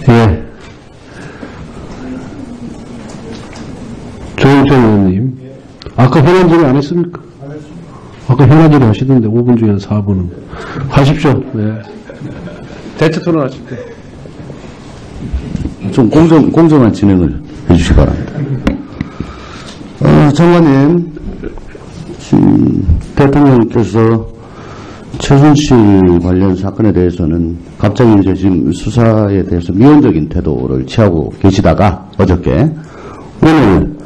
예. 조영천 의원님. 아까 현안 질의 안 했습니까? 안 했습니다. 아까 현안 질의 하시던데 5분 중에 4분은. 하십시오. 네. 대체 토론 하실 때. 좀 공정한 진행을 해주시기 바랍니다. 장관님, 대통령께서 최순실 관련 사건에 대해서는 갑자기 이제 지금 수사에 대해서 미온적인 태도를 취하고 계시다가 어저께 오늘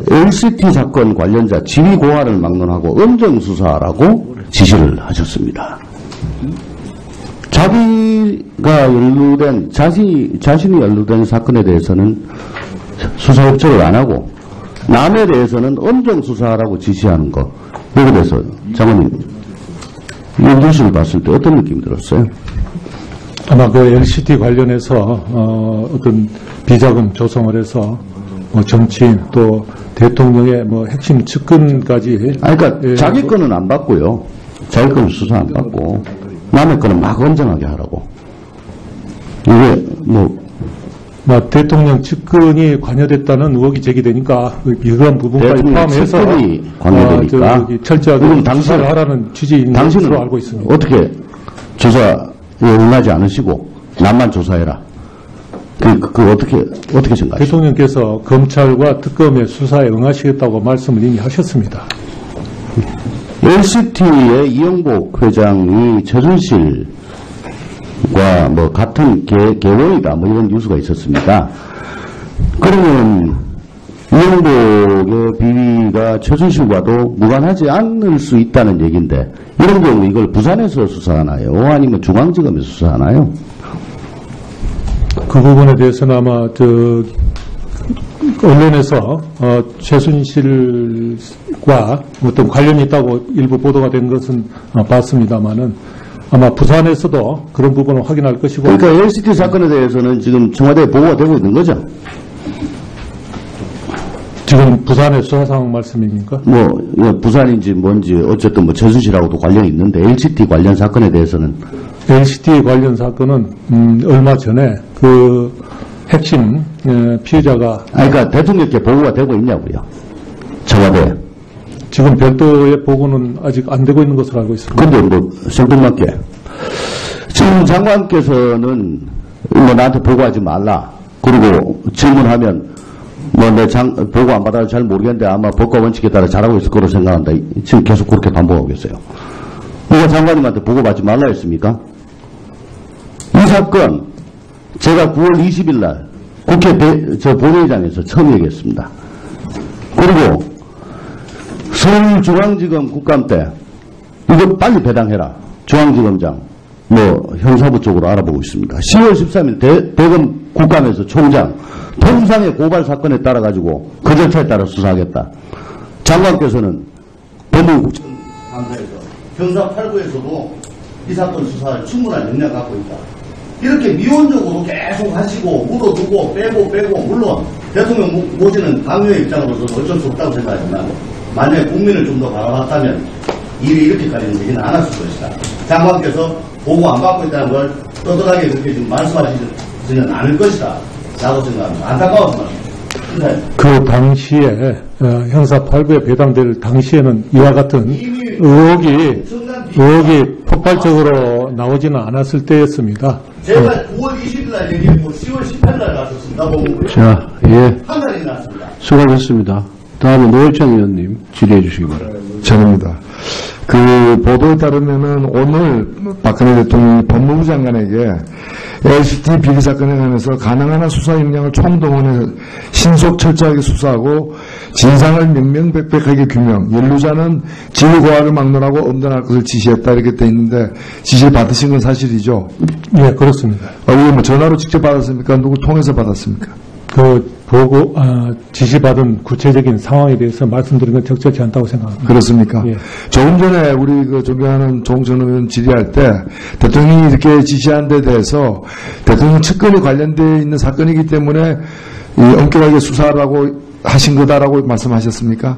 LCT 사건 관련자 지휘 고하를 막론하고 엄정 수사라고 지시를 하셨습니다. 자기가 연루된 자신이 연루된 사건에 대해서는 수사 협조를 안 하고 남에 대해서는 엄정 수사라고 지시하는 거 여기에 대해서 장관님 이 뉴스를 봤을 때 어떤 느낌이 들었어요? 아마 그 LCT 관련해서 어떤 비자금 조성을 해서 뭐 정치인 또 대통령의 뭐 핵심 측근까지. 그러니까 자기 거는 안 받고요. 자기 거는 수사 안 받고 남의 거는 막 엄정하게 하라고. 이게 대통령 측근이 관여됐다는 의혹이 제기되니까 이러한 부분까지 포함해서 측근이 관여되니까 철저하게 수사를 하라는 취지인 것으로 알고 있습니다. 어떻게 조사에 응하지 않으시고 남만 조사해라. 어떻게 생각하십니까? 대통령께서 검찰과 특검의 수사에 응하시겠다고 말씀을 이미 하셨습니다. LCT의 이영복 회장이 최순실과 같은 계원이다 이런 뉴스가 있었습니다. 그러면 이영복의 비리가 최순실과도 무관하지 않을 수 있다는 얘기인데 이런 경우 이걸 부산에서 수사하나요? 아니면 중앙지검에서 수사하나요? 그 부분에 대해서는 아마 언론에서 최순실과 어떤 관련이 있다고 일부 보도가 된 것은 봤습니다만은 아마 부산에서도 그런 부분을 확인할 것이고. 그러니까 LCT 사건에 대해서는 지금 청와대에 보고가 되고 있는 거죠? 지금 부산의 수사 상황 말씀입니까? 부산인지 뭔지 어쨌든 최순실하고도 관련이 있는데 LCT 관련 사건에 대해서는 LCT 관련 사건은 얼마 전에 그 핵심 피해자가 그러니까 대통령께 보고가 되고 있냐고요. 청와대. 지금 별도의 보고는 아직 안 되고 있는 것으로 알고 있습니다. 근데 생뚱맞게 지금 장관께서는 나한테 보고하지 말라. 그리고 질문하면 내 보고 안 받아서 잘 모르겠는데 아마 법과 원칙에 따라 잘하고 있을 거로 생각한다. 지금 계속 그렇게 반복하고 있어요. 누가 장관님한테 보고받지 말라 했습니까? 이 사건 제가 9월 20일 날 국회 본회의장에서 처음 얘기했습니다. 그리고 서울중앙지검 국감 때 이거 빨리 배당해라. 중앙지검장 형사부 쪽으로 알아보고 있습니다. 10월 13일 대검 국감에서 총장 통상의 고발 사건에 따라 가지고 그 절차에 따라 수사하겠다. 장관께서는 법무국장감사에서 형사 8부에서도 이 사건 수사를 충분한 역량 갖고 있다. 이렇게 미온적으로 계속 하시고 묻어두고 빼고 물론 대통령 모시는 당뇨의 입장으로서는 어쩔 수 없다고 생각하지만 만약에 국민을 좀 더 바라봤다면 일이 이렇게까지는 되지는 않았을 것이다. 장관께서 보고 안 받고 있다는 걸 떳떳하게 그렇게 지금 말씀하시지는 않을 것이다 라고 생각합니다. 안타까워서 말입니다. 그 당시에 형사 8부에 배당될 당시에는 이와 같은 의혹이 폭발적으로 나오지는 않았을 때였습니다. 제가 9월 20일 날 얘기했고 10월 18일 날 갔었습니다. 자, 예. 한 달이 났습니다. 수고하셨습니다. 다음은 노회찬 의원님 질의해 주시기 바랍니다. 저입니다. 그 보도에 따르면은 오늘 박근혜 대통령이 법무부 장관에게 LCT 비리 사건에 관해서 가능한 한 수사 역량을 총동원해서 신속 철저하게 수사하고 진상을 명명백백하게 규명, 연루자는 지휘 고하를 막론하고 엄단할 것을 지시했다 이렇게 돼 있는데 지시를 받으신 건 사실이죠? 예, 그렇습니다. 이거 전화로 직접 받았습니까? 누구 통해서 받았습니까? 지시받은 구체적인 상황에 대해서 말씀드린 건 적절치 않다고 생각합니다. 그렇습니까? 예. 조금 전에 우리 존경하는 조홍천 의원 질의할 때 대통령이 이렇게 지시한 데 대해서 대통령 측근이 관련되어 있는 사건이기 때문에 엄격하게 수사하라고 하신 거다라고 말씀하셨습니까?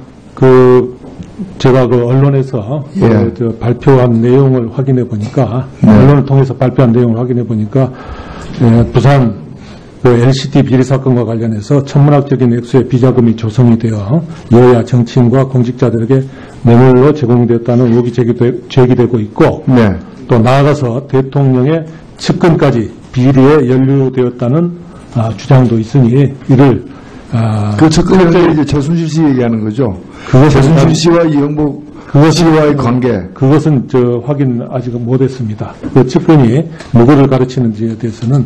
제가 언론에서 발표한 내용을 확인해 보니까 네. 언론을 통해서 발표한 내용을 확인해 보니까 부산 그 LCT 비리 사건과 관련해서 천문학적인 액수의 비자금이 조성이 되어 여야 정치인과 공직자들에게 뇌물로 제공되었다는 의혹이 제기되고 있고 네. 또 나아가서 대통령의 측근까지 비리에 연루되었다는 주장도 있으니 이를 그 측근이라는 게 이제 최순실 씨 얘기하는 거죠. 최순실 씨와 이영복 씨와의 관계. 그것은 확인 아직 못했습니다. 그 측근이 누구를 가르치는지에 대해서는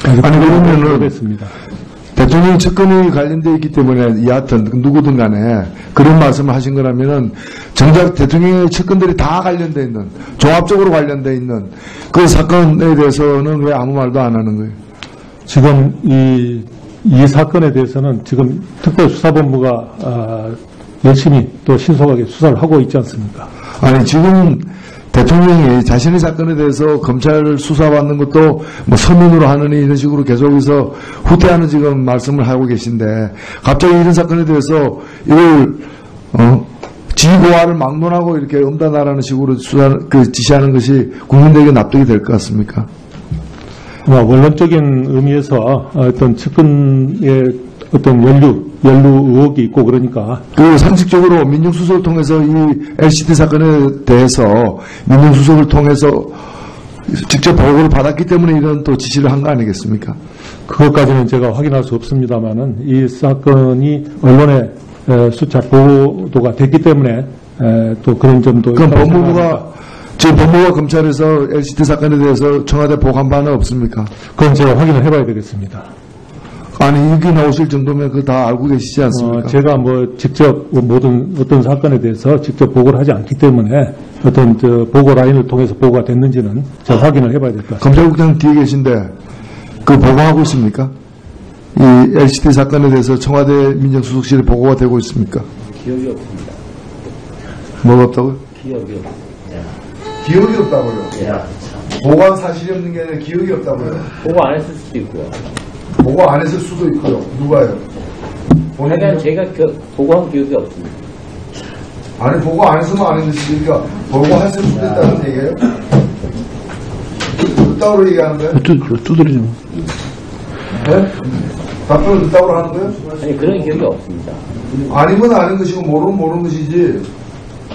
아직 아니, 그러면은 못했습니다. 대통령 측근이 관련되어 있기 때문에 여하튼 누구든 간에 그런 말씀을 하신 거라면은 정작 대통령의 측근들이 다 관련되어 있는, 종합적으로 관련되어 있는 그 사건에 대해서는 왜 아무 말도 안 하는 거예요? 지금 이 사건에 대해서는 지금 특별수사본부가 열심히 또 신속하게 수사를 하고 있지 않습니까? 아니, 지금 대통령이 자신의 사건에 대해서 검찰 수사받는 것도 뭐 서면으로 하느니 이런 식으로 계속해서 후퇴하는 지금 말씀을 하고 계신데 갑자기 이런 사건에 대해서 이걸 지고화를 막론하고 이렇게 엄단하라는 식으로 지시하는 것이 국민들에게 납득이 될 것 같습니까? 원론적인 의미에서 어떤 측근의 어떤 연루 의혹이 있고 그러니까 그 상식적으로 민정수석을 통해서 이 LCT 사건에 대해서 민정수석을 통해서 직접 보고를 받았기 때문에 이런 또 지시를 한 거 아니겠습니까? 그것까지는 제가 확인할 수 없습니다만은 이 사건이 언론에 수차 보도가 됐기 때문에 또 그런 점도 그럼 있다고 법무부가 생각합니다. 지금 법무부가 검찰에서 LCT 사건에 대해서 청와대 보고한 바는 없습니까? 그건 제가 확인을 해봐야 되겠습니다. 아니, 여기 나오실 정도면 그거 다 알고 계시지 않습니까? 제가 직접 어떤 사건에 대해서 직접 보고를 하지 않기 때문에 어떤 보고 라인을 통해서 보고가 됐는지는 제가 확인을 해봐야 될 것 같습니다. 검찰국장 뒤에 계신데 그 보고하고 있습니까? 이 LCT 사건에 대해서 청와대 민정수석실에 보고가 되고 있습니까? 기억이 없습니다. 뭐가 없다고요? 기억이 없습니다. 기억이 없다고요? 야, 보고한 사실이 없는 게 아니라 기억이 없다고요? 보고 안 했을 수도 있고요. 보고 안 했을 수도 있고요. 누가요? 하여간 제가 보고한 기억이 없습니다. 아니, 보고 안 했으면 안 했으니까 보고했을 수도 있다는 얘기예요? 그따구로 얘기하는 거예요? 두드리지 뭐. 네? 답변을 그따구로 하는 거예요? 아니, 그런 기억이 없습니다. 아니면 아닌 것이고 모르면 모르는 것이지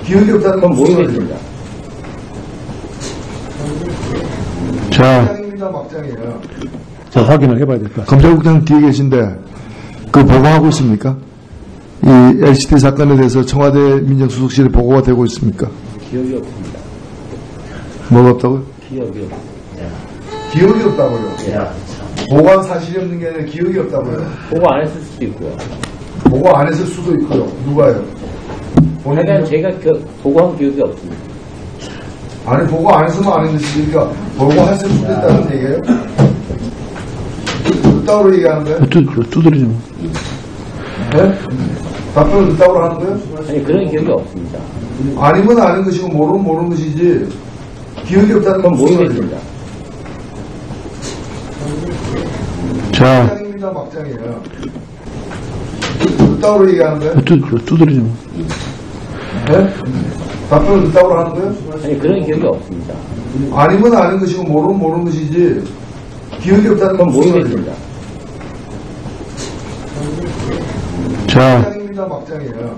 기억이 없다는 건 그건 무슨 말이에요? 모르겠습니다. 자, 막장입니다, 막장이에요. 자, 확인을 해봐야 될 것 같습니다. 검찰국장 뒤에 계신데 그 보고하고 있습니까? 이 LCT 사건에 대해서 청와대 민정수석실에 보고가 되고 있습니까? 기억이 없습니다. 뭐가 없다고요? 기억이 없습니다. 기억이 없다고요? 야, 보고한 사실이 없는 게 아니라 기억이 없다고요? 보고 안 했을 수도 있고요. 보고 안 했을 수도 있고요. 누가요? 하여간 제가 보고한 기억이 없습니다. 아니, 보고 안 했으면 안 했으니까 보고했을 수도 있다는 얘기예요? 그따구로 얘기하는 거예요? 두드리지 뭐. 네? 답변을 그따구로 하는 거예요? 아니, 그런 기억이 없습니다. 아니면 아닌 것이고 모르면 모르는 것이지 기억이 없다는 건 그건 무슨 말이에요? 모르겠습니다. 자, 막장입니다, 막장이에요. 그따구로 얘기하는 거예요? 두드리지 뭐. 네? 답변을 그따구로 하는 거예요? 아니, 그런 기억이 없습니다. 아니면 아닌 것이고 모르면 모르는 것이지 기억이 없다는 건 그건 무슨 모르겠습니다. 말이에요? 자, 막장입니다, 막장이에요.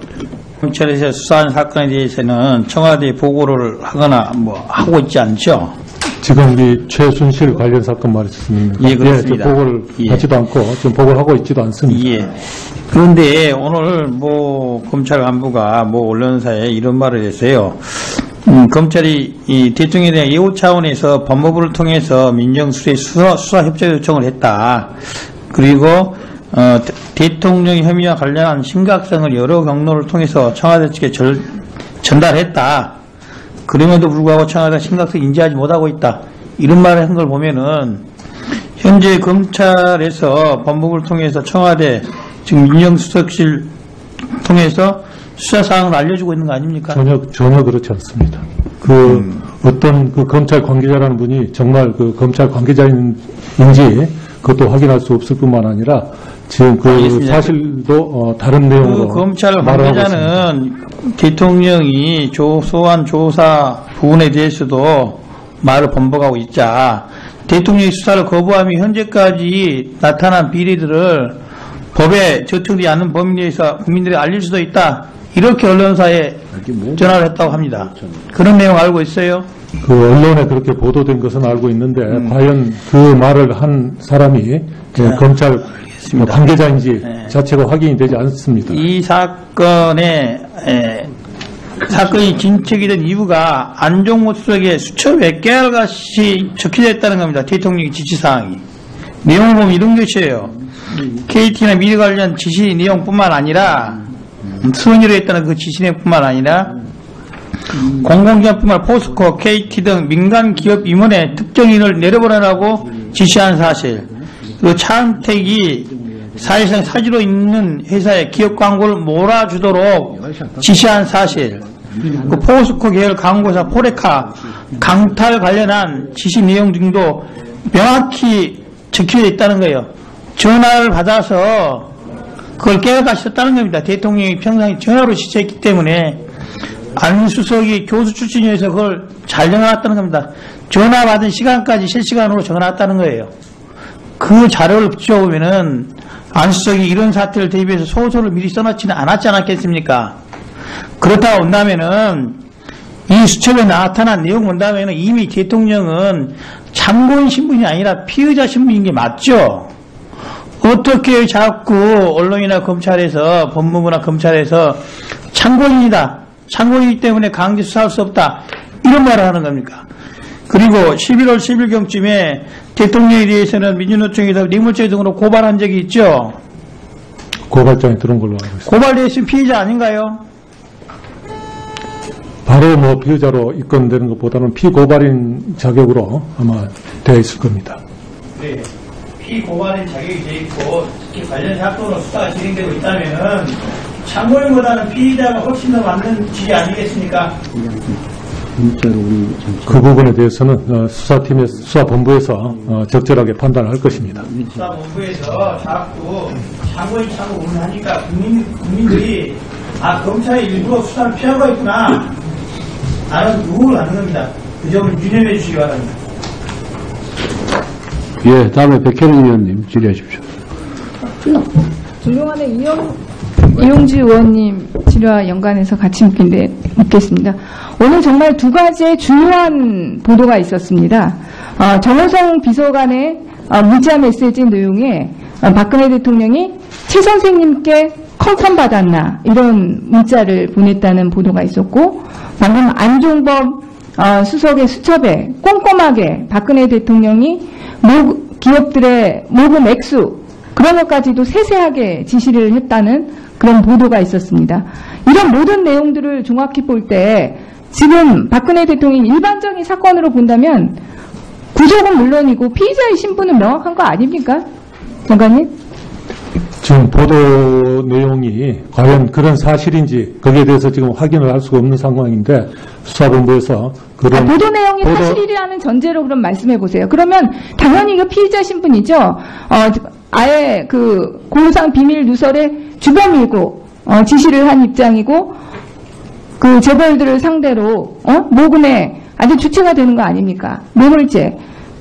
검찰에서 수사한 사건에 대해서는 청와대에 보고를 하거나 하고 있지 않죠? 지금 이 최순실 관련 사건 말이었습니다. 예, 그렇습니다. 저 보고를 예. 하지도 않고 지금 보고를 하고 있지도 않습니다. 예. 그런데 오늘 검찰 간부가 언론사에 이런 말을 했어요. 검찰이 이 대통령에 대한 예우 차원에서 법무부를 통해서 민정수석에 수사 협조 요청을 했다. 그리고 대통령 혐의와 관련한 심각성을 여러 경로를 통해서 청와대 측에 전달했다. 그럼에도 불구하고 청와대가 심각성을 인지하지 못하고 있다. 이런 말을 한 걸 보면은 현재 검찰에서 법무부를 통해서 청와대 지금 민정수석실 통해서 수사 사항을 알려주고 있는 거 아닙니까? 전혀 그렇지 않습니다. 어떤 검찰 관계자라는 분이 정말 검찰 관계자인지 그것도 확인할 수 없을 뿐만 아니라 지금 알겠습니다. 사실도 다른 내용으로 검찰 말을 하고 있습니다. 관계자는 대통령이 소환 조사 부분에 대해서도 말을 번복하고 있자 대통령이 수사를 거부하며 현재까지 나타난 비리들을 법에 저촉되지 않는 범위에 대해서 국민들이 알릴 수도 있다. 이렇게 언론사에 전화를 했다고 합니다. 그런 내용 알고 있어요? 그 언론에 그렇게 보도된 것은 알고 있는데 과연 그 말을 한 사람이 검찰 관계자인지 자체가 확인이 되지 않습니다. 이 사건이 진척이 된 이유가 안종무 수석의 수첩 몇 개월같이 적혀져 있다는 겁니다. 대통령의 지시사항이. 내용을 보면 이런 것이에요. KT나 미래 관련 지시 내용뿐만 아니라 수원이로 했다는 그 지시 내용뿐만 아니라 공공기관뿐만 포스코, KT 등 민간 기업 임원의 특정인을 내려보내라고 지시한 사실, 그리고 차은택이 사실상 사지로 있는 회사에 기업 광고를 몰아주도록 지시한 사실, 그 포스코 계열 광고사 포레카 강탈 관련한 지시 내용 등도 명확히 적혀져 있다는 거예요. 전화를 받아서 그걸 깨닫으셨다는 겁니다. 대통령이 평상시 전화로 지시했기 때문에 안 수석이 교수 출신이어서 그걸 잘 적어놨다는 겁니다. 전화 받은 시간까지 실시간으로 적어놨다는 거예요. 그 자료를 붙여보면은 안 수석이 이런 사태를 대비해서 소설을 미리 써놓지는 않았지 않았겠습니까? 그렇다고 본다면은 이 수첩에 나타난 내용 본다면은 이미 대통령은 참고인 신분이 아니라 피의자 신분인 게 맞죠? 어떻게 자꾸 언론이나 검찰에서, 법무부나 검찰에서 참고인이다, 참고인이기 때문에 강제 수사할 수 없다, 이런 말을 하는 겁니까? 그리고 11월 10일경쯤에 대통령에 대해서는 민주노총에서 뇌물죄 등으로 고발한 적이 있죠? 고발장에 들은 걸로 알고 있습니다. 고발됐으면 피의자 아닌가요? 바로 뭐 피의자로 입건되는 것보다는 피고발인 자격으로 아마 되어 있을 겁니다. 네. 피고발인 자격이 돼 있고 특히 관련 사건으로 수사가 진행되고 있다면은 참고인보다는 피의자가 훨씬 더 맞는 질이 아니겠습니까? 그 부분에 대해서는 수사본부에서 적절하게 판단을 할 것입니다. 수사본부에서 자꾸 참고인 하니까 국민들이 검찰이 일부러 수사를 피하고 있구나 라는 의혹을 하는 겁니다. 그 점을 유념해 주시기 바랍니다. 예, 다음에 백혜련 의원님 질의하십시오. 존경하는 이용주 의원님 질의와 연관해서 같이 묻겠습니다. 오늘 정말 두 가지의 중요한 보도가 있었습니다. 정호성 비서관의 문자 메시지 내용에 박근혜 대통령이 최 선생님께 컨펌 받았나 이런 문자를 보냈다는 보도가 있었고, 방금 안종범 수석의 수첩에 꼼꼼하게 박근혜 대통령이 기업들의 모금 액수 그런 것까지도 세세하게 지시를 했다는 그런 보도가 있었습니다. 이런 모든 내용들을 종합해 볼 때 지금 박근혜 대통령이 일반적인 사건으로 본다면 구속은 물론이고 피의자의 신분은 명확한 거 아닙니까? 장관님? 지금 보도 내용이 과연 그런 사실인지 거기에 대해서 지금 확인을 할 수가 없는 상황인데 수사본부에서 그런 보도 내용이 사실이라는 전제로 그럼 말씀해 보세요. 그러면 당연히 이거 피의자 신분이죠. 아예 그 공상 비밀 누설에 주범이고 지시를 한 입장이고 그 재벌들을 상대로 모금에 아주 주체가 되는 거 아닙니까? 뇌물죄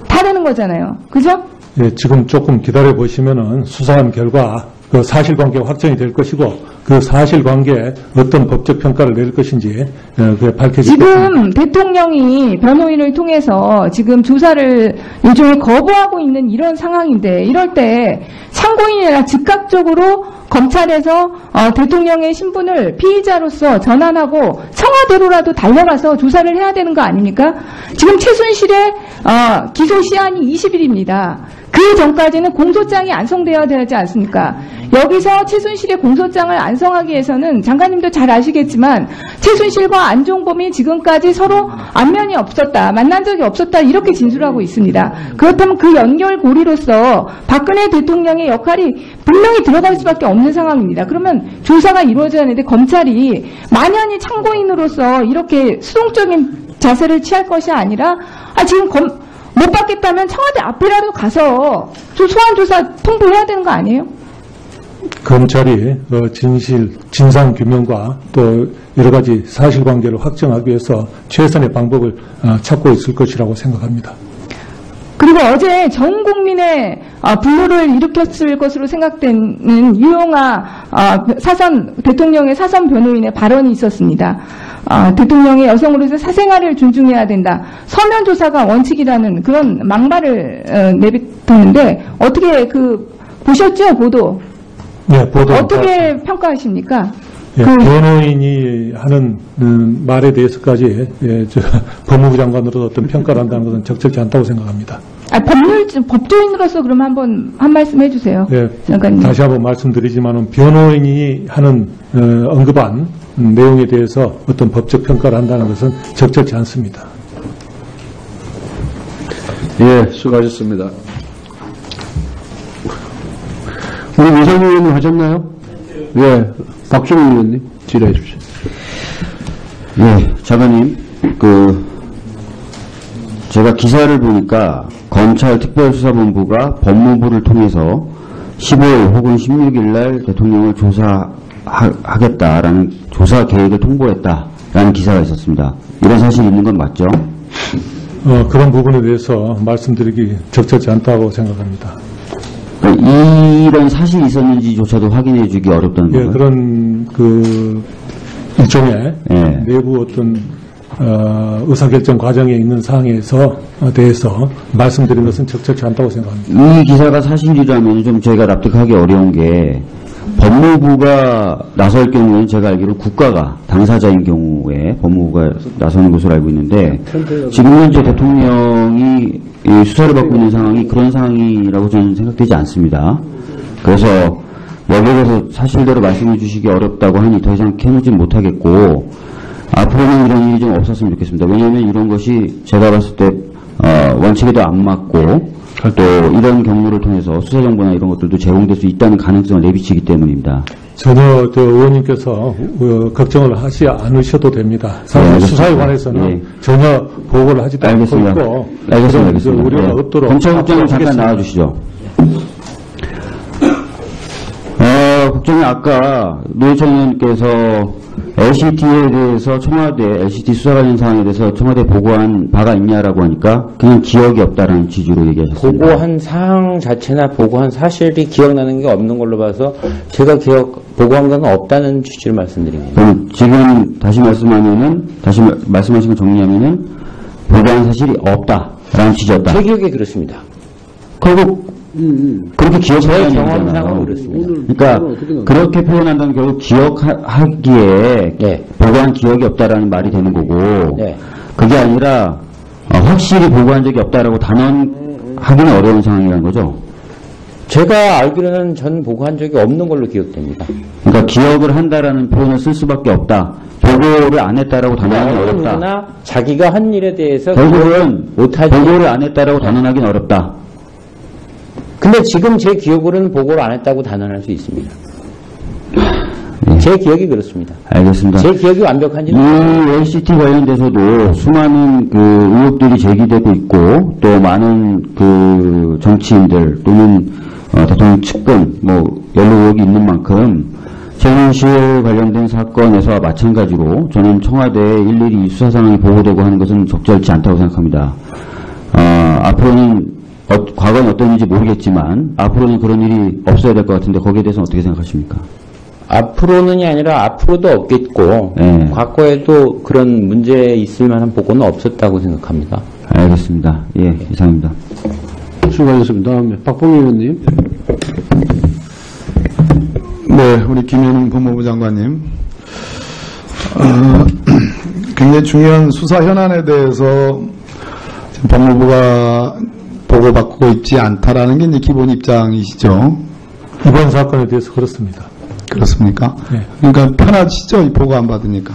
다 되는 거잖아요. 그죠? 예, 지금 조금 기다려 보시면은 수사한 결과 그 사실관계가 확정이 될 것이고 그 사실관계에 어떤 법적 평가를 낼 것인지 그게 밝혀질 것입니다. 지금 대통령이 변호인을 통해서 지금 조사를 일종의 거부하고 있는 이런 상황인데 이럴 때 참고인이라 즉각적으로 검찰에서 대통령의 신분을 피의자로서 전환하고 청와대로라도 달려가서 조사를 해야 되는 거 아닙니까? 지금 최순실의 기소 시한이 20일입니다. 그 전까지는 공소장이 안성되어야 되지 않습니까? 여기서 최순실의 공소장을 안성하기 위해서는 장관님도 잘 아시겠지만 최순실과 안종범이 지금까지 서로 안면이 없었다, 만난 적이 없었다 이렇게 진술하고 있습니다. 그렇다면 그 연결고리로서 박근혜 대통령의 역할이 분명히 들어갈 수밖에 없는 상황입니다. 그러면 조사가 이루어져야 하는데 검찰이 만연히 참고인으로서 이렇게 수동적인 자세를 취할 것이 아니라 지금 못 받겠다면 청와대 앞이라도 가서 소환 조사 통보해야 되는 거 아니에요? 검찰이 진상 규명과 또 여러 가지 사실관계를 확정하기 위해서 최선의 방법을 찾고 있을 것이라고 생각합니다. 그리고 어제 전 국민의 분노를 일으켰을 것으로 생각되는 유용하 대통령의 사선 변호인의 발언이 있었습니다. 대통령의 여성으로서 사생활을 존중해야 된다. 서면 조사가 원칙이라는 그런 막말을 내뱉었는데 어떻게 보셨죠, 보도? 네, 보도. 어떻게 평가하십니까? 예, 변호인이 하는 말에 대해서까지 법무부 장관으로서 어떤 평가를 한다는 것은 적절치 않다고 생각합니다. 법조인으로서 그럼 한 말씀 해주세요. 예, 장관님. 다시 한번 말씀드리지만 변호인이 하는 언급한 내용에 대해서 어떤 법적 평가를 한다는 것은 적절치 않습니다. 예, 수고하셨습니다. 우리 노상희 의원님 하셨나요? 예, 박준호 의원님 질의해 주십시오. 예, 장관님, 제가 기사를 보니까 검찰 특별수사본부가 법무부를 통해서 15일 혹은 16일 날 대통령을 조사하겠다라는 조사 계획을 통보했다라는 기사가 있었습니다. 이런 사실이 있는 건 맞죠? 그런 부분에 대해서 말씀드리기 적절치 않다고 생각합니다. 이런 사실이 있었는지조차도 확인해 주기 어렵다는 예, 거예요? 그런 일종의 예. 내부 어떤 의사결정 과정에 있는 사항에서 대해서 말씀드린 것은 적절치 않다고 생각합니다. 이 기사가 사실이라면 좀 저희가 납득하기 어려운 게 법무부가 나설 경우에는 제가 알기로 국가가 당사자인 경우에 법무부가 나서는 것으로 알고 있는데 지금 현재 대통령이 수사를 받고 있는 상황이 그런 상황이라고 저는 생각되지 않습니다. 그래서 여기에 대해서 사실대로 말씀해 주시기 어렵다고 하니 더 이상 캐묻지 못하겠고 앞으로는 이런 일이 좀 없었으면 좋겠습니다. 왜냐하면 이런 것이 제가 봤을 때 원칙에도 안 맞고 또 이런 경로를 통해서 수사정보나 이런 것들도 제공될 수 있다는 가능성을 내비치기 때문입니다. 전혀 의원님께서 걱정을 하지 않으셔도 됩니다. 사실 네, 수사에 관해서는 네. 전혀 보고를 하지도 않고 알겠습니다. 있고 알겠습니다. 그런 우려가 없도록 검찰국장님 잠깐 하겠습니다. 나와주시죠. 국장님 아까 노회찬 의원께서 LCT에 대해서 청와대 LCT 수사 관련 사항에 대해서 청와대 보고한 바가 있냐라고 하니까 그냥 기억이 없다라는 취지로 얘기하셨습니다. 보고한 사항 자체나 보고한 사실이 기억나는 게 없는 걸로 봐서 제가 보고한 건 없다는 취지로 말씀드립니다. 그럼 지금 다시 말씀하신 거 정리하면은 보고한 사실이 없다라는 취지였다. 제 기억에 그렇습니다. 결국 그렇게 기억하는 경험상으로 그렇습니다. 그러니까 그렇게 표현한다면 결국 기억하기에 네. 보고한 기억이 없다라는 말이 되는 거고 네. 그게 아니라 확실히 보고한 적이 없다라고 단언하기는 어려운 상황이라는 거죠. 제가 알기로는 전 보고한 적이 없는 걸로 기억됩니다. 그러니까 기억을 한다라는 표현을 쓸 수밖에 없다. 보고를 안 했다라고 단언하기는 어느 어렵다. 누구나 자기가 한 일에 대해서 결국은 못하지. 보고를 안 했다라고 단언하기는 어렵다. 근데 지금 제 기억으로는 보고를 안 했다고 단언할 수 있습니다. 제 기억이 그렇습니다. 알겠습니다. 제 기억이 완벽한지는 이 LCT 관련돼서도 수많은 의혹들이 제기되고 있고 또 많은 정치인들 또는 대통령 측근 연루 의혹이 있는 만큼 최순실 관련된 사건에서와 마찬가지로 저는 청와대에 일일이 수사 상황이 보고되고 하는 것은 적절치 않다고 생각합니다. 앞으로는 과거는 어땠는지 모르겠지만 앞으로는 그런 일이 없어야 될 것 같은데 거기에 대해서는 어떻게 생각하십니까? 앞으로는이 아니라 앞으로도 없겠고 네. 과거에도 그런 문제 있을 만한 보고는 없었다고 생각합니다. 알겠습니다. 예, 이상입니다. 수고하셨습니다. 다음에 박봉희 의원님. 네, 우리 김현웅 법무부 장관님. 굉장히 중요한 수사 현안에 대해서 지금 법무부가 보고받고 있지 않다라는 게 이제 기본 입장이시죠. 이번 사건에 대해서 그렇습니다. 그렇습니까? 네. 그러니까 편하시죠? 이 보고 안 받으니까.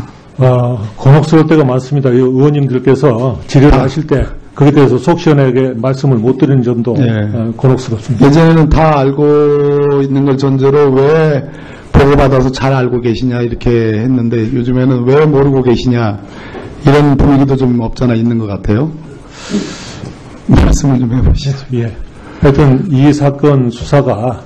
곤혹스러울 때가 많습니다. 이 의원님들께서 질의를 하실 때 거기에 대해서 속 시원하게 말씀을 못 드리는 점도 네. 곤혹스럽습니다. 예전에는 다 알고 있는 걸 전제로 왜 보고받아서 잘 알고 계시냐 이렇게 했는데 요즘에는 왜 모르고 계시냐 이런 분위기도 좀 없잖아 있는 것 같아요. 말씀을 좀 해보시죠. 예. 하여튼 이 사건 수사가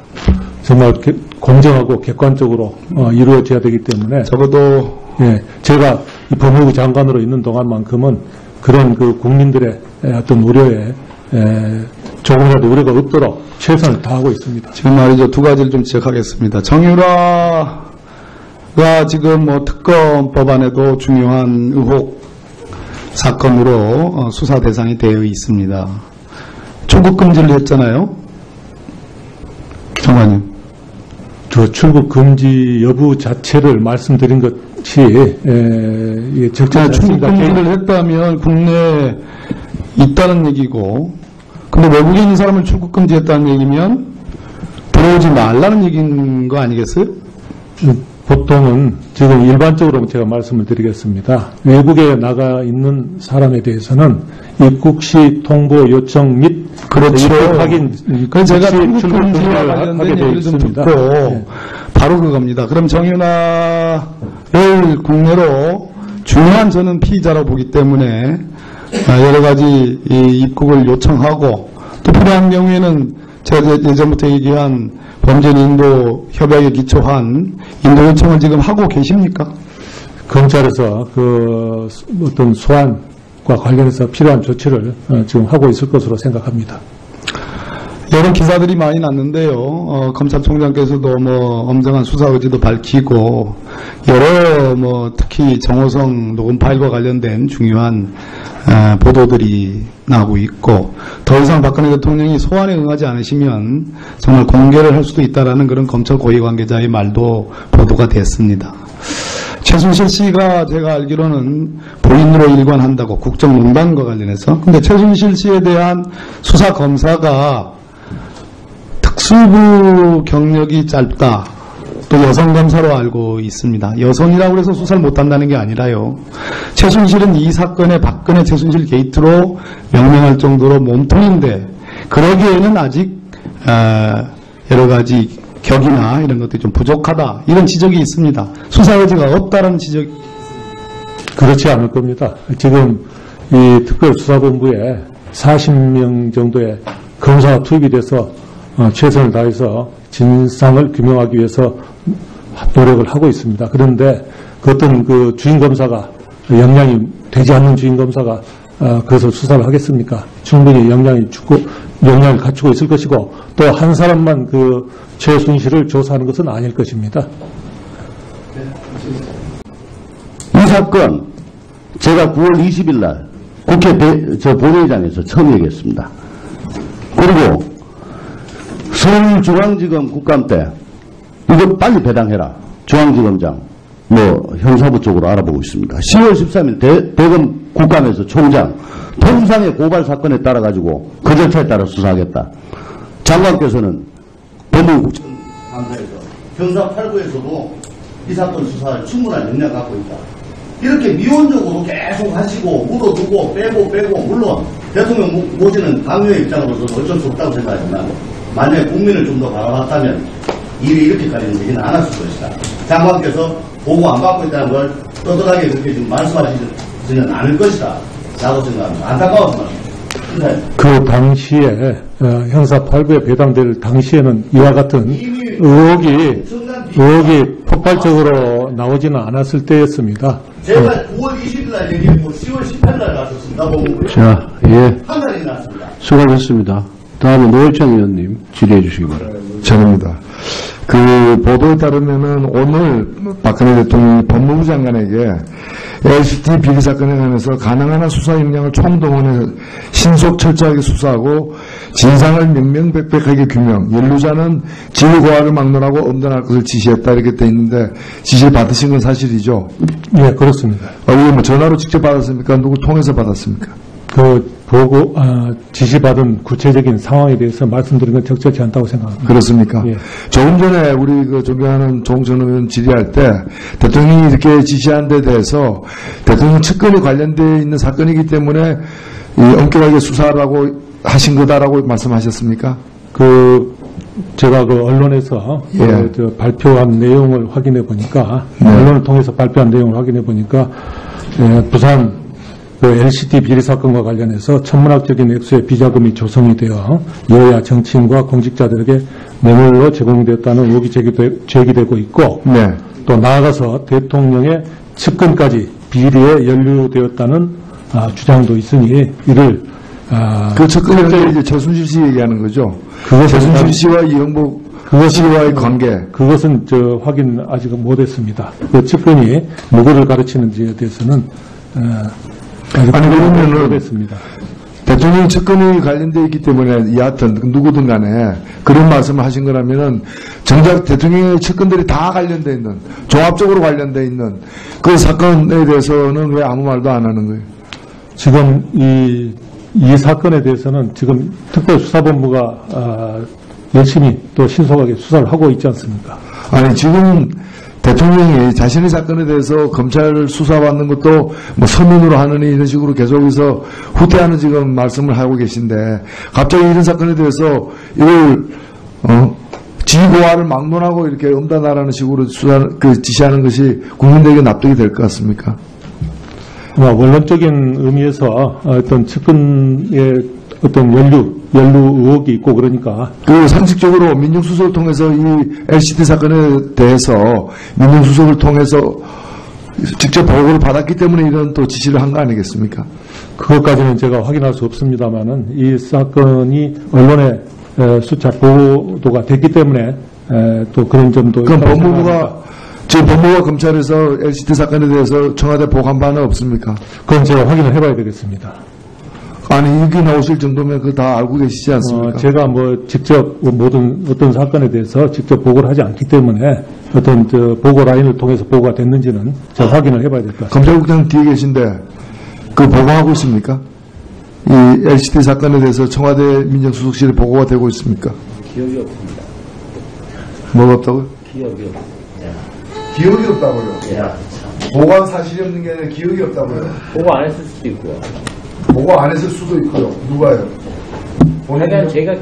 정말 공정하고 객관적으로 이루어져야 되기 때문에 적어도 예, 제가 이 법무부 장관으로 있는 동안만큼은 그런 국민들의 어떤 우려에 조금이라도 우려가 없도록 최선을 다하고 있습니다. 지금 말이죠. 두 가지를 좀 지적하겠습니다. 정유라가 지금 뭐 특검 법안에도 중요한 의혹 사건으로 수사 대상이 되어 있습니다. 출국 금지를 했잖아요. 장관님. 저 출국 금지 여부 자체를 말씀드린 것이 적절치 출국 않습니다. 금지를 했다면 국내에 있다는 얘기고, 근데 외국인 사람을 출국 금지했다는 얘기면 들어오지 말라는 얘기인 거 아니겠어요? 보통은 지금 일반적으로 제가 말씀을 드리겠습니다. 외국에 나가 있는 사람에 대해서는 입국 시 통보 요청 및 그렇죠. 입국 확인 그래서 제가 출국 출국 금지와 금지를 관련된 하게 되어 얘기를 좀 있습니다. 듣고 네. 바로 그겁니다. 그럼 정윤아를 국내로 중요한 저는 피의자라고 보기 때문에 여러 가지 이 입국을 요청하고 또 필요한 경우에는 제가 예전부터 얘기한 범죄 인도 협약에 기초한 인도 요청을 지금 하고 계십니까? 검찰에서 그 어떤 소환과 관련해서 필요한 조치를 지금 하고 있을 것으로 생각합니다. 여러 기사들이 많이 났는데요. 검찰총장께서도 뭐 엄정한 수사 의지도 밝히고 여러 뭐 특히 정호성 녹음 파일과 관련된 중요한 보도들이 나오고 있고 더 이상 박근혜 대통령이 소환에 응하지 않으시면 정말 공개를 할 수도 있다라는 그런 검찰 고위 관계자의 말도 보도가 됐습니다. 최순실 씨가 제가 알기로는 본인으로 일관한다고 국정농단과 관련해서. 근데 최순실 씨에 대한 수사 검사가 특수부 경력이 짧다. 또 여성 검사로 알고 있습니다. 여성이라고 해서 수사를 못한다는 게 아니라요. 최순실은 이 사건의 박근혜 최순실 게이트로 명명할 정도로 몸통인데 그러기에는 아직 여러 가지 격이나 이런 것들이 좀 부족하다. 이런 지적이 있습니다. 수사 의지가 없다는 지적이. 그렇지 않을 겁니다. 지금 이 특별수사본부에 40명 정도의 검사가 투입이 돼서 최선을 다해서 진상을 규명하기 위해서 노력을 하고 있습니다. 그런데 그 어떤 그 주인검사가 역량이 되지 않는 주인검사가 그것을 수사를 하겠습니까? 충분히 역량을 갖추고 있을 것이고 또 한 사람만 그 최순실을 조사하는 것은 아닐 것입니다. 이 사건 제가 9월 20일 날 국회 본회의장에서 처음 얘기했습니다. 그리고 서울중앙지검 국감 때 이거 빨리 배당해라. 중앙지검장 형사부 쪽으로 알아보고 있습니다. 10월 13일 대검 국감에서 총장 통상의 고발 사건에 따라 가지고 그 절차에 따라 수사하겠다. 장관께서는 법무부 국정감사에서 형사 8부에서도 이 사건 수사할 충분한 역량 갖고 있다. 이렇게 미온적으로 계속 하시고 묻어두고 빼고 물론 대통령 모시는 당뇨의 입장으로서는 어쩔 수 없다고 생각하지만 만약에 국민을 좀 더 바라봤다면 일이 이렇게까지는 되지는 않았을 것이다. 장관께서 보고 안 받고 있다는 걸 떳떳하게 그렇게 좀 말씀하시지는 않을 것이다. 라고 생각합니다. 안타까워서 말입니다. 그 당시에 형사 8부에 배당될 당시에는 이와 같은 의혹이 폭발적으로 나오지는 않았을 때였습니다. 제가 9월 20일 날 얘기했고 10월 18일 날 갔었습니다. 자, 예. 한 달이 났습니다. 수고하셨습니다. 다음은 노회찬 의원님 질의해 주시기 바랍니다. 저입니다. 그 보도에 따르면은 오늘 박근혜 대통령이 법무부 장관에게 LCT 비리 사건에 관해서 가능한 한 수사 역량을 총동원해 신속 철저하게 수사하고 진상을 명명백백하게 규명, 연루자는 진고화를 막론하고 엄단할 것을 지시했다 이렇게 돼 있는데 지시를 받으신 건 사실이죠? 예, 그렇습니다. 이거 뭐 전화로 직접 받았습니까? 누구 통해서 받았습니까? 지시받은 구체적인 상황에 대해서 말씀드린 건 적절치 않다고 생각합니다. 그렇습니까? 예. 조금 전에 우리 그 존경하는 종전 의원 질의할 때 대통령이 이렇게 지시한 데 대해서 대통령 측근이 관련되어 있는 사건이기 때문에 엄격하게 수사하라고 하신 거다라고 말씀하셨습니까? 제가 언론에서 예. 발표한 내용을 확인해 보니까 네. 언론을 통해서 발표한 내용을 확인해 보니까 부산 LCT 비리 사건과 관련해서 천문학적인 액수의 비자금이 조성이 되어 여야 정치인과 공직자들에게 뇌물로 제공되었다는 의혹이 제기되고 있고 네. 또 나아가서 대통령의 측근까지 비리에 연루되었다는 주장도 있으니 이를 그 측근이라는 게 이제 최순실 씨 얘기하는 거죠. 최순실 씨와 이영복 씨와의 관계. 그것은 확인 아직 못했습니다. 그 측근이 누구를 가르치는지에 대해서는 아직 아니, 그러면은 못했습니다. 대통령 측근이 관련되어 있기 때문에 여하튼 누구든 간에 그런 말씀을 하신 거라면은 정작 대통령의 측근들이 다 관련되어 있는, 종합적으로 관련되어 있는 그 사건에 대해서는 왜 아무 말도 안 하는 거예요? 지금 이 사건에 대해서는 지금 특별수사본부가 열심히 또 신속하게 수사를 하고 있지 않습니까? 아니, 지금 대통령이 자신의 사건에 대해서 검찰 수사받는 것도 뭐 서면으로 하느니 이런 식으로 계속해서 후퇴하는 지금 말씀을 하고 계신데 갑자기 이런 사건에 대해서 이걸 지고화를 막론하고 이렇게 엄단하라는 식으로 지시하는 것이 국민들에게 납득이 될 것 같습니까? 원론적인 의미에서 어떤 측근의 어떤 연루 의혹이 있고 그러니까 그 상식적으로 민정수석을 통해서 이 LCT 사건에 대해서 민정수석을 통해서 직접 보고를 받았기 때문에 이런 또 지시를 한 거 아니겠습니까? 그것까지는 제가 확인할 수 없습니다만은 이 사건이 언론에 수차 보도가 됐기 때문에 또 그런 점도 그럼 있다고 법무부가 생각합니다. 지금 법무부가 검찰에서 LCT 사건에 대해서 청와대 보고한 바는 없습니까? 그건 제가 확인을 해봐야 되겠습니다. 아니, 여기 나오실 정도면 그거 다 알고 계시지 않습니까? 제가 직접 어떤 사건에 대해서 직접 보고를 하지 않기 때문에 어떤 보고 라인을 통해서 보고가 됐는지는 제가 확인을 해봐야 될 것 같습니다. 검찰국장 뒤에 계신데 그 보고하고 있습니까? 이 LCT 사건에 대해서 청와대 민정수석실에 보고가 되고 있습니까? 기억이 없습니다. 뭐가 없다고요? 기억이 없습니다. 기억이 없다고요? 예. 보고한 사실이 없는 게 아니라 기억이 없다고요? 보고 안 했을 수도 있고요. 보고 안 했을 수도 있고요. 누가요? 하여간 제가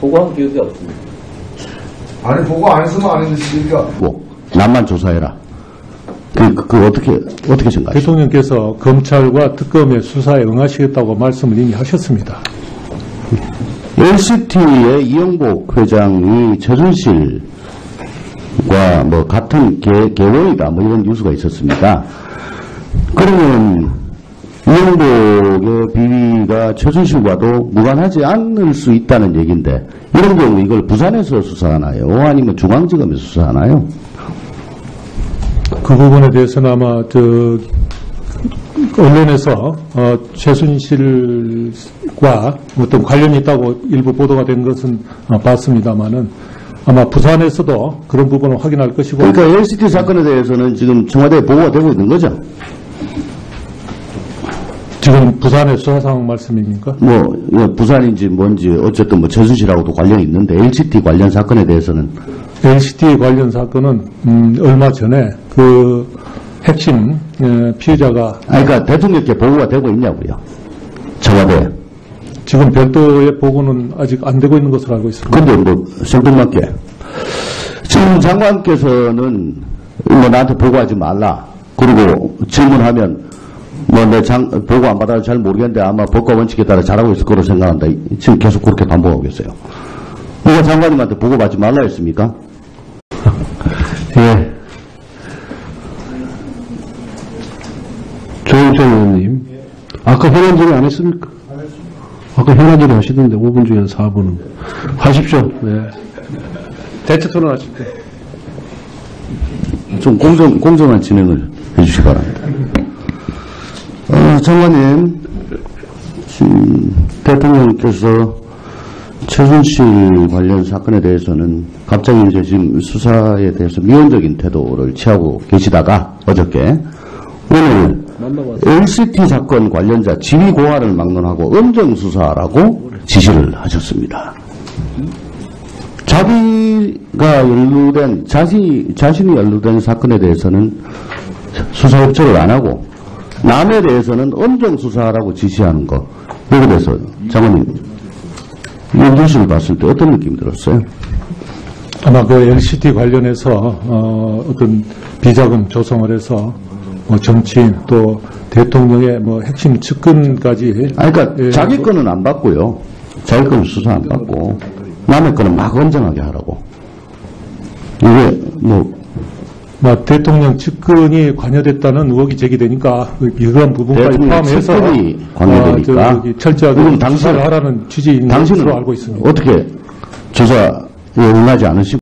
보고한 기억이 없습니다. 아니, 보고 안 했으면 안 했으니까. 남만 조사해라. 어떻게 생각하세요? 대통령께서 검찰과 특검의 수사에 응하시겠다고 말씀을 이미 하셨습니다. LCT의 이영복 회장이 최순실과 뭐 같은 계원이다 뭐 이런 뉴스가 있었습니다. 그러면 이영복의 비위가 최순실과도 무관하지 않을 수 있다는 얘기인데 이런 경우 이걸 부산에서 수사하나요? 아니면 중앙지검에서 수사하나요? 그 부분에 대해서는 아마 언론에서 최순실과 어떤 관련이 있다고 일부 보도가 된 것은 봤습니다만은 아마 부산에서도 그런 부분을 확인할 것이고. 그러니까 LCT 사건에 대해서는 지금 청와대에 보고가 되고 있는 거죠? 지금 부산의 수사 상황 말씀입니까? 부산인지 뭔지 어쨌든 뭐 최순실하고도 관련이 있는데 LCT 관련 사건에 대해서는 LCT 관련 사건은 얼마 전에 그 핵심 피해자가 그러니까 대통령께 보고가 되고 있냐고요. 청와대에. 지금 별도의 보고는 아직 안 되고 있는 것으로 알고 있습니다. 근데 생뚱맞게 지금 장관께서는 나한테 보고하지 말라. 그리고 질문하면 내 보고 안 받아서 잘 모르겠는데 아마 법과 원칙에 따라 잘하고 있을 거로 생각한다. 지금 계속 그렇게 반복하고 계세요. 누가 장관님한테 보고받지 말라 했습니까? 예. 조영천 의원님. 아까 현안 질의 안 했습니까? 아까 현안 질의 하시던데 5분 중에 4분은. 하십시오. 네. 대체 토론 하십시오. 좀 공정한 진행을 해주시기 바랍니다. 장관님, 대통령께서 최순실 관련 사건에 대해서는 갑자기 이제 지금 수사에 대해서 미온적인 태도를 취하고 계시다가 어저께 오늘 LCT 사건 관련자 지위 고하를 막론하고 엄정 수사라고 지시를 하셨습니다. 자기가 연루된 자신이 연루된 사건에 대해서는 수사 협조를 안 하고 남에 대해서는 엄정 수사라고 지시하는 거 여기에 대해서 장관님 이 뉴스를 봤을 때 어떤 느낌이 들었어요? 아마 그 LCT 관련해서 어떤 비자금 조성을 해서 정치인 또 대통령의 핵심 측근까지. 그러니까 자기 거는 안 받고요. 자기 거는 수사 안 받고 남의 거는 막 엄정하게 하라고. 이게 대통령 측근이 관여됐다는 의혹이 제기되니까 이런 부분까지 대통령 포함해서 측근이 관여되니까 철저하게 그럼 수사를 하라는 취지인 것으로 당신은 알고 있습니다. 어떻게 조사에 응하지 않으시고